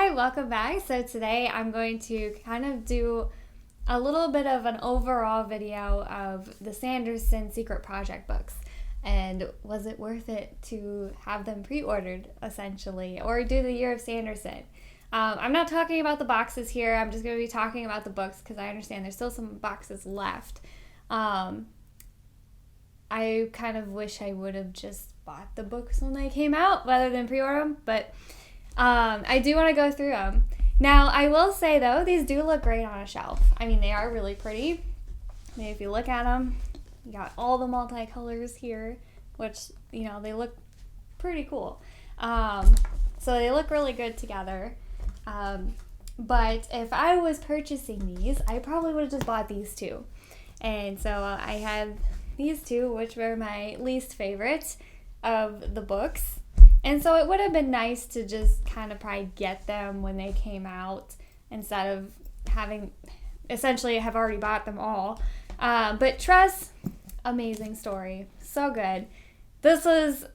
Hi, welcome back. So today I'm going to kind of do a little bit of an overall video of the Sanderson Secret Project books. And was it worth it to have them pre-ordered, essentially, or do the Year of Sanderson? I'm not talking about the boxes here. I'm just going to be talking about the books because I understand there's still some boxes left. I kind of wish I would have just bought the books when they came out rather than pre-order them, but I do want to go through them. Now, I will say, though, these do look great on a shelf. I mean, they are really pretty. I mean, if you look at them, you got all the multicolors here, which, you know, they look pretty cool. So they look really good together. But if I was purchasing these, I probably would have just bought these two. And so I had these two, which were my least favorite of the books. And so it would have been nice to just kind of probably get them when they came out instead of having, essentially, have already bought them all. But Tress, amazing story. So good. This was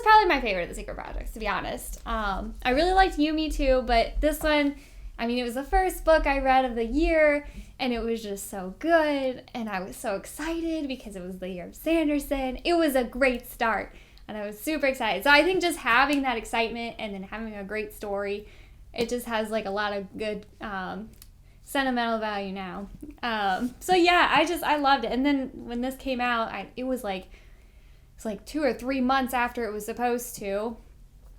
probably my favorite of the Secret Projects, to be honest. I really liked Yumi too, but this one, I mean, it was the first book I read of the year, and it was just so good, and I was so excited because it was the Year of Sanderson. It was a great start, and I was super excited. So I think just having that excitement and then having a great story, it just has like a lot of good sentimental value now. So yeah, I loved it. And then when this came out, it was like 2 or 3 months after it was supposed to.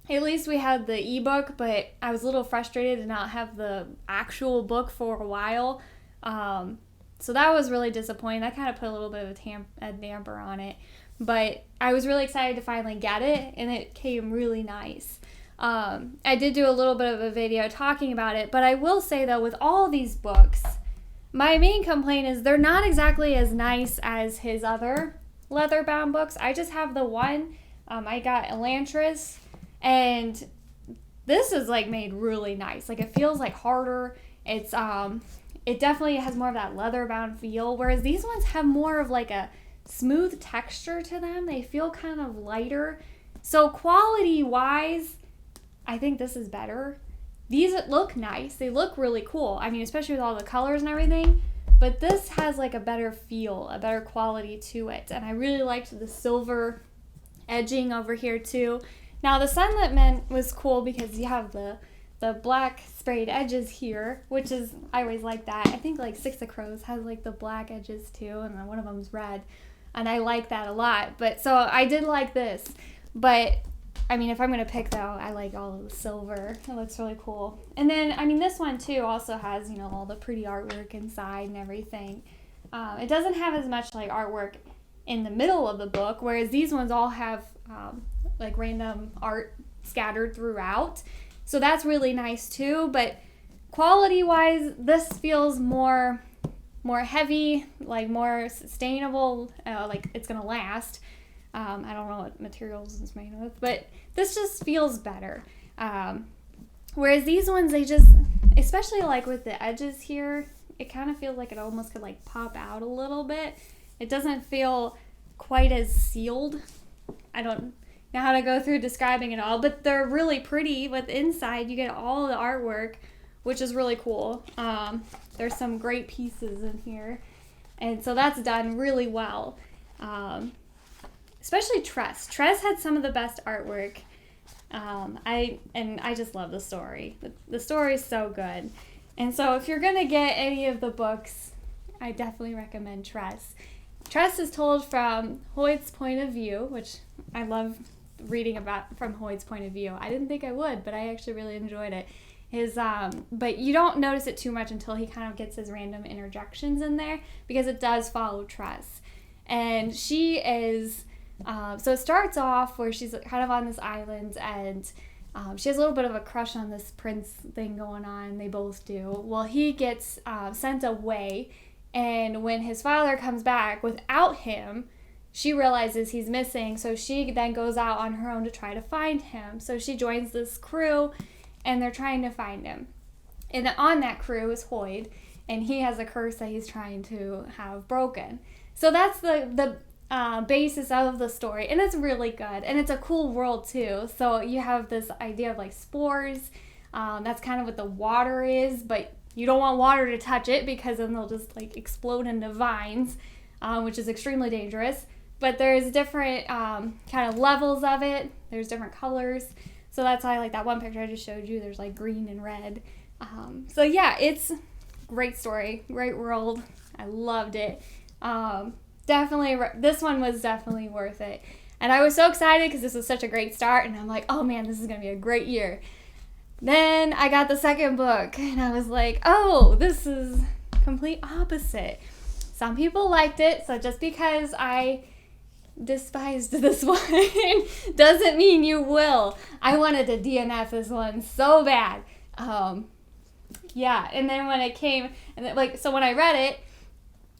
At least we had the ebook, but I was a little frustrated to not have the actual book for a while. So that was really disappointing. That kind of put a little bit of a damper on it. But I was really excited to finally get it, and it came really nice. I did do a little bit of a video talking about it, but I will say, though, with all these books, my main complaint is they're not exactly as nice as his other leather-bound books. I just have the one. I got Elantris, and this is like made really nice. Like, it feels like harder. It's it definitely has more of that leather-bound feel, whereas these ones have more of like a smooth texture to them. They feel kind of lighter. So quality-wise, I think this is better. These look nice. They look really cool. I mean, especially with all the colors and everything. But this has like a better feel, a better quality to it. And I really liked the silver edging over here too. Now the Sunlit Men was cool because you have the black sprayed edges here, which is, I always like that. I think like Six of Crows has like the black edges too, and then one of them's red. And I like that a lot. But so I did like this. But I mean, if I'm going to pick though, I like all of the silver. It looks really cool. And then, I mean, this one too also has, you know, all the pretty artwork inside and everything. It doesn't have as much like artwork in the middle of the book, whereas these ones all have like random art scattered throughout. So that's really nice too. But quality-wise, this feels more heavy, like more sustainable, like it's going to last. I don't know what materials it's made with, but this just feels better. Whereas these ones, they just, especially like with the edges here, it kind of feels like it almost could like pop out a little bit. It doesn't feel quite as sealed. I don't know how to go through describing it all, but they're really pretty. With inside, you get all the artwork, which is really cool. There's some great pieces in here, and so that's done really well. Especially Tress. Tress had some of the best artwork. I just love the story. The story is so good. And so if you're going to get any of the books, I definitely recommend Tress. Tress is told from Hoyt's point of view, which I love reading about from Hoyt's point of view. I didn't think I would, but I actually really enjoyed it. But you don't notice it too much until he kind of gets his random interjections in there, because it does follow Tress. And she is... so it starts off where she's kind of on this island, and she has a little bit of a crush on this prince thing going on. They both do. Well, he gets sent away, and when his father comes back without him, she realizes he's missing, so she then goes out on her own to try to find him. So she joins this crew, and they're trying to find him. And on that crew is Hoyd, and he has a curse that he's trying to have broken. So that's the basis of the story, and it's really good, and it's a cool world too. So you have this idea of like spores, That's kind of what the water is, but you don't want water to touch it because then they'll just like explode into vines, which is extremely dangerous. But there's different kind of levels of it. There's different colors. So that's why I like that one picture I just showed you. There's like green and red. So yeah, it's great story, great world. I loved it. Definitely, this one was definitely worth it. And I was so excited because this was such a great start. And I'm like, oh man, this is going to be a great year. Then I got the second book and I was like, oh, this is complete opposite. Some people liked it. So just because I despised this one doesn't mean you will. I wanted to DNF this one so bad. Yeah. And then when it came, and then, so when I read it,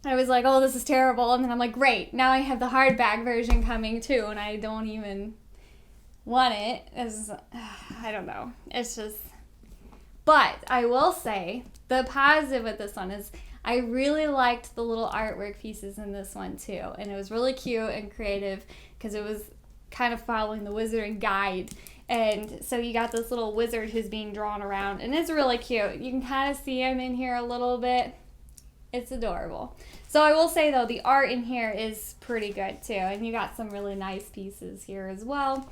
I was like, oh, this is terrible. And then I'm like, great. Now I have the hardback version coming too. And I don't even want it. I don't know. It's just, but I will say the positive with this one is I really liked the little artwork pieces in this one too. And it was really cute and creative because it was kind of following the Wizarding Guide. And so you got this little wizard who's being drawn around. And it's really cute. You can kind of see him in here a little bit. It's adorable. So I will say, though, the art in here is pretty good, too. And you got some really nice pieces here as well.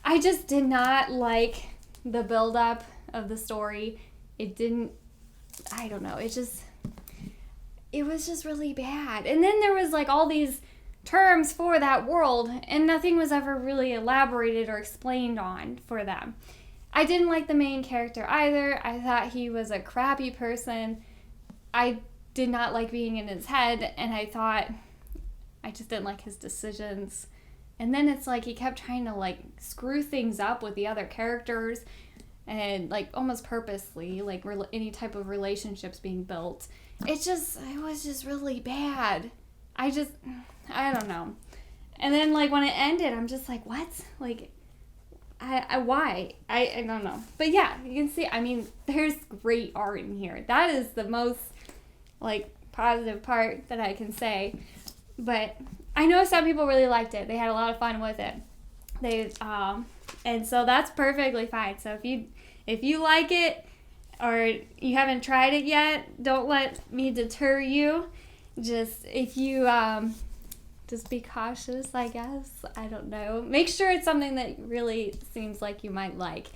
I just did not like the build-up of the story. It didn't, I don't know, it was just really bad. And then there was, like, all these terms for that world, and nothing was ever really elaborated or explained on for them. I didn't like the main character either. I thought he was a crappy person. I did not like being in his head, and I just didn't like his decisions. And then it's like he kept trying to like screw things up with the other characters, and like almost purposely, like any type of relationships being built. It was just really bad. I don't know. And then like when it ended, I'm just like, what? Like, why? I don't know. But yeah, you can see, I mean, there's great art in here. That is the most like positive part that I can say. But I know some people really liked it. They had a lot of fun with it. And so that's perfectly fine. So if you like it or you haven't tried it yet, don't let me deter you. Just be cautious, I guess. I don't know. Make sure it's something that really seems like you might like.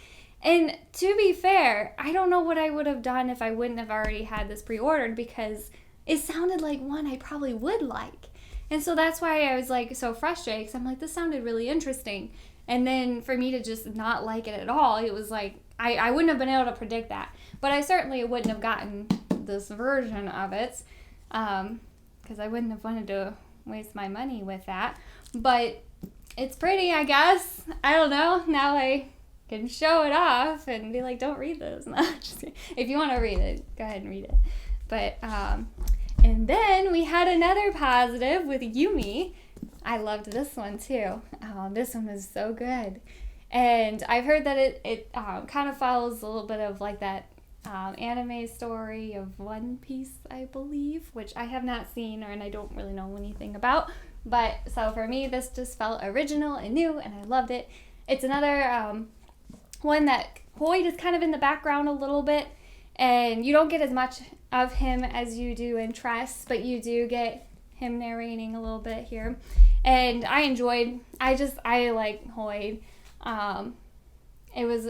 And to be fair, I don't know what I would have done if I wouldn't have already had this pre-ordered, because it sounded like one I probably would like. And so that's why I was like so frustrated, because I'm like, this sounded really interesting. And then for me to just not like it at all, it was like, I wouldn't have been able to predict that. But I certainly wouldn't have gotten this version of it, because I wouldn't have wanted to waste my money with that. But it's pretty, I guess. I don't know. Now I can show it off and be like, don't read this. No, just kidding. If you want to read it, go ahead and read it. But and then we had another positive with Yumi. I loved this one too. This one was so good. And I've heard that it kind of follows a little bit of like that anime story of One Piece, I believe, which I have not seen and I don't really know anything about. But so for me, this just felt original and new, and I loved it. It's another one that Hoid is kind of in the background a little bit, and you don't get as much of him as you do in Tress, but you do get him narrating a little bit here. And I like Hoid. It was,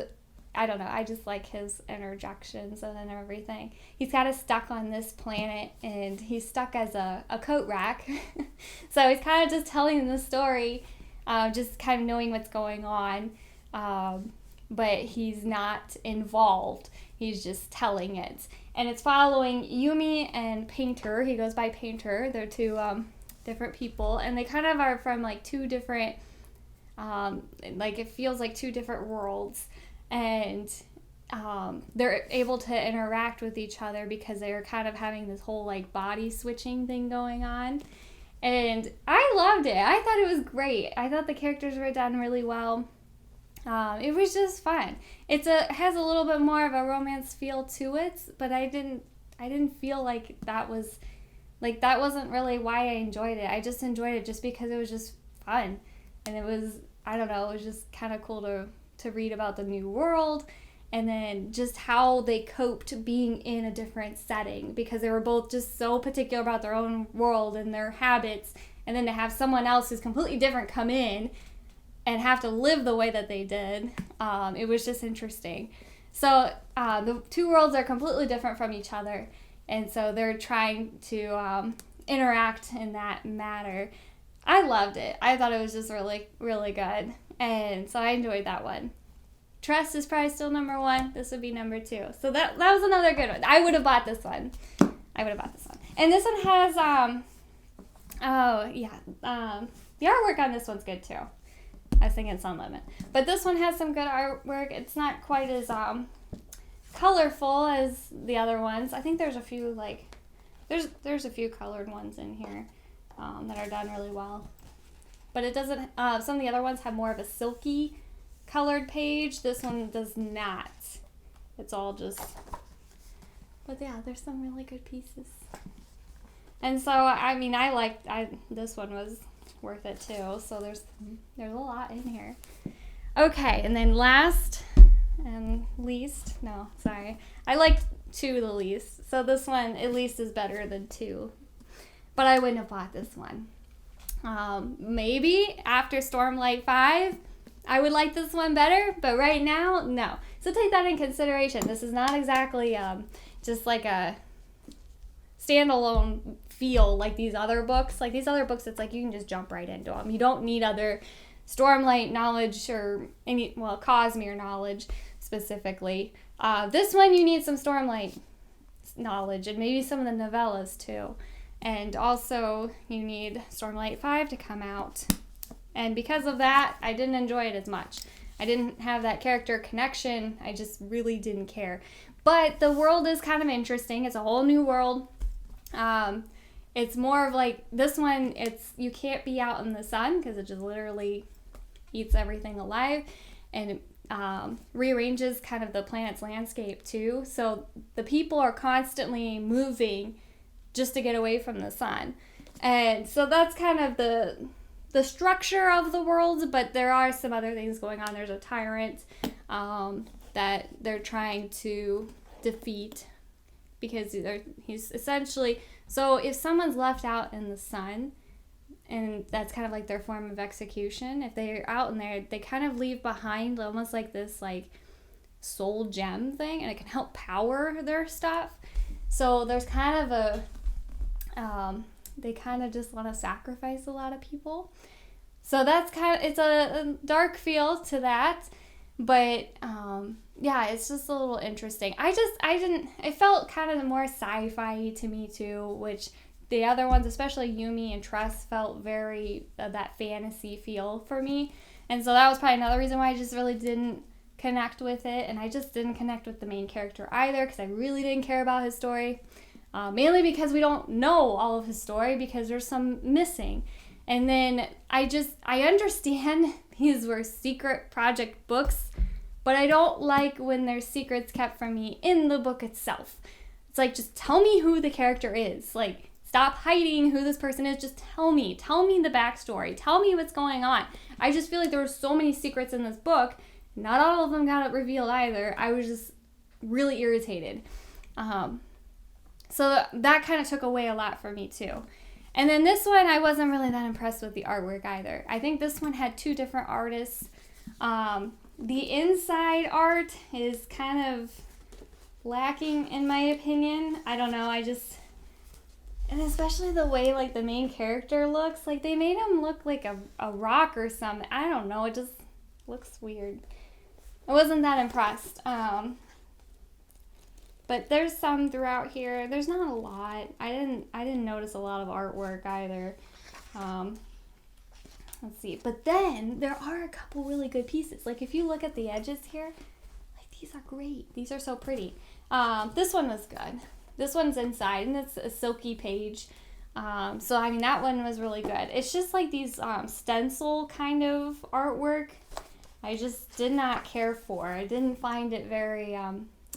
I don't know, I just like his interjections and everything. He's kind of stuck on this planet, and he's stuck as a coat rack. So he's kind of just telling the story, just kind of knowing what's going on. But he's not involved. He's just telling it. And it's following Yumi and Painter. He goes by Painter. They're two different people. And they kind of are from like two different, like it feels like two different worlds. And they're able to interact with each other because they're kind of having this whole like body switching thing going on. And I loved it. I thought it was great. I thought the characters were done really well. It was just fun. It has a little bit more of a romance feel to it, but I didn't feel like that wasn't really why I enjoyed it. I just enjoyed it just because it was just fun, and it was, I don't know, it was just kind of cool to read about the new world, and then just how they coped being in a different setting, because they were both just so particular about their own world and their habits, and then to have someone else who's completely different come in and have to live the way that they did, it was just interesting. So the two worlds are completely different from each other, and so they're trying to interact in that matter. I loved it. I thought it was just really, really good, and so I enjoyed that one. Trust is probably still number 1. This would be number 2. So that was another good one. I would have bought this one. And this one has, the artwork on this one's good too. I was thinking Sun Limit. But this one has some good artwork. It's not quite as colorful as the other ones. I think there's a few, there's a few colored ones in here that are done really well. But it doesn't, some of the other ones have more of a silky colored page. This one does not. It's all just, but yeah, there's some really good pieces. And so, I mean, this one was worth it too. So there's a lot in here. Okay, and then last and least, I liked 2 the least. So this one at least is better than 2. But I wouldn't have bought this one. Maybe after Stormlight 5, I would like this one better, but right now, no. So take that in consideration. This is not exactly just like a standalone feel like these other books. Like these other books, it's like you can just jump right into them. You don't need other Stormlight knowledge or Cosmere knowledge specifically. This one, you need some Stormlight knowledge and maybe some of the novellas too. And also, you need Stormlight 5 to come out. And because of that, I didn't enjoy it as much. I didn't have that character connection. I just really didn't care. But the world is kind of interesting. It's a whole new world. It's more of like, this one, you can't be out in the sun because it just literally eats everything alive. And it rearranges kind of the planet's landscape too. So the people are constantly moving just to get away from the sun. And so that's kind of the structure of the world, but there are some other things going on. There's a tyrant that they're trying to defeat because he's essentially, so if someone's left out in the sun, and that's kind of like their form of execution, if they're out in there, they kind of leave behind almost like this soul gem thing, and it can help power their stuff. So there's kind of they kind of just want to sacrifice a lot of people. So that's it's a dark feel to that. But, it's just a little interesting. It felt kind of more sci-fi to me too, which the other ones, especially Yumi and Trust, felt very that fantasy feel for me. And so that was probably another reason why I just really didn't connect with it. And I just didn't connect with the main character either, because I really didn't care about his story. Mainly because we don't know all of his story, because there's some missing. And then I understand these were secret project books, but I don't like when there's secrets kept from me in the book itself. It's like, just tell me who the character is. Like, stop hiding who this person is. Just tell me the backstory. Tell me what's going on. I just feel like there were so many secrets in this book. Not all of them got revealed either. I was just really irritated. So that kind of took away a lot for me too. And then this one, I wasn't really that impressed with the artwork either. I think this one had 2 different artists. The inside art is kind of lacking in my opinion. I don't know, and especially the way the main character looks, they made him look like a rock or something. I don't know, it just looks weird. I wasn't that impressed. But there's some throughout here. There's not a lot. I didn't notice a lot of artwork either. Let's see. But then there are a couple really good pieces. If you look at the edges here, these are great. These are so pretty. This one was good. This one's inside, and it's a silky page. So I mean, that one was really good. It's just these stencil kind of artwork. I just did not care for. I didn't find it very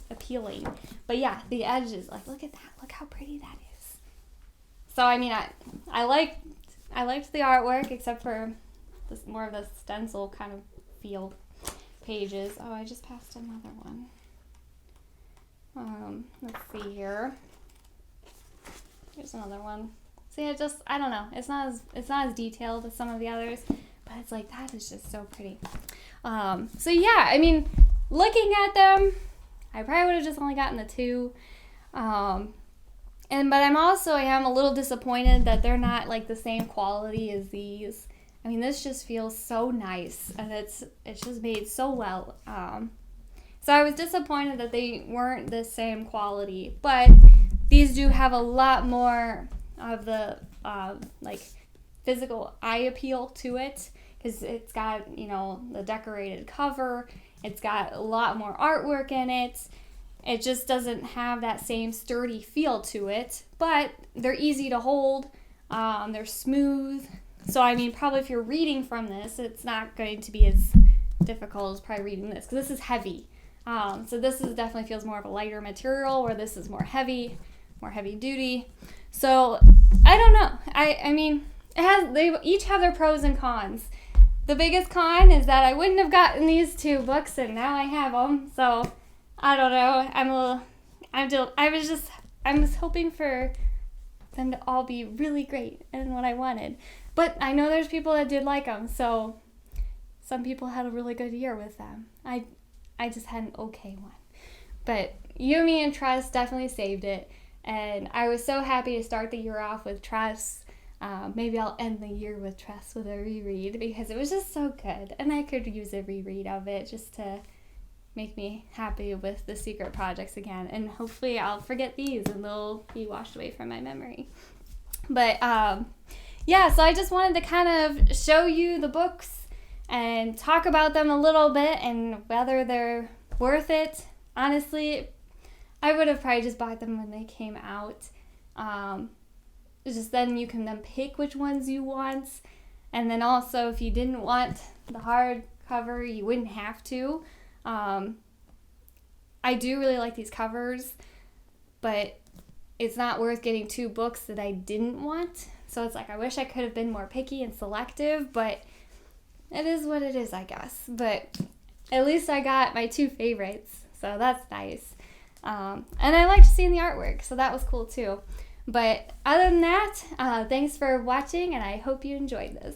appealing. But yeah, the edges, look at that. Look how pretty that is. So I mean, I liked the artwork, except for this more of the stencil kind of feel pages. Oh, I just passed another one. Let's see here. Here's another one. See, I don't know. It's not as detailed as some of the others, but it's like, that is just so pretty. So yeah, I mean, looking at them, I probably would have just only gotten the 2. But I am a little disappointed that they're not like the same quality as these. I mean, this just feels so nice, and it's just made so well. So I was disappointed that they weren't the same quality, but these do have a lot more of the like physical eye appeal to it, because it's got, you know, the decorated cover. It's got a lot more artwork in it. It just doesn't have that same sturdy feel to it, but they're easy to hold. They're smooth. So, I mean, probably if you're reading from this, it's not going to be as difficult as probably reading this, because this is heavy. So this definitely feels more of a lighter material, where this is more heavy duty. So, I don't know. I mean, they each have their pros and cons. The biggest con is that I wouldn't have gotten these 2 books, and now I have them. So, I don't know. I was hoping for them to all be really great and what I wanted. But I know there's people that did like them, so some people had a really good year with them. I just had an okay one. But Yumi and Tress definitely saved it, and I was so happy to start the year off with Tress. Maybe I'll end the year with Tress with a reread, because it was just so good, and I could use a reread of it just to make me happy with the secret projects again, and hopefully I'll forget these and they'll be washed away from my memory. But yeah, so I just wanted to kind of show you the books and talk about them a little bit and whether they're worth it. Honestly, I would have probably just bought them when they came out. Just then you can then pick which ones you want, and then also if you didn't want the hardcover, you wouldn't have to. I do really like these covers, but it's not worth getting 2 books that I didn't want. So it's like, I wish I could have been more picky and selective, but it is what it is, I guess. But at least I got my 2 favorites, so that's nice. And I liked seeing the artwork, so that was cool too. But other than that, thanks for watching, and I hope you enjoyed this.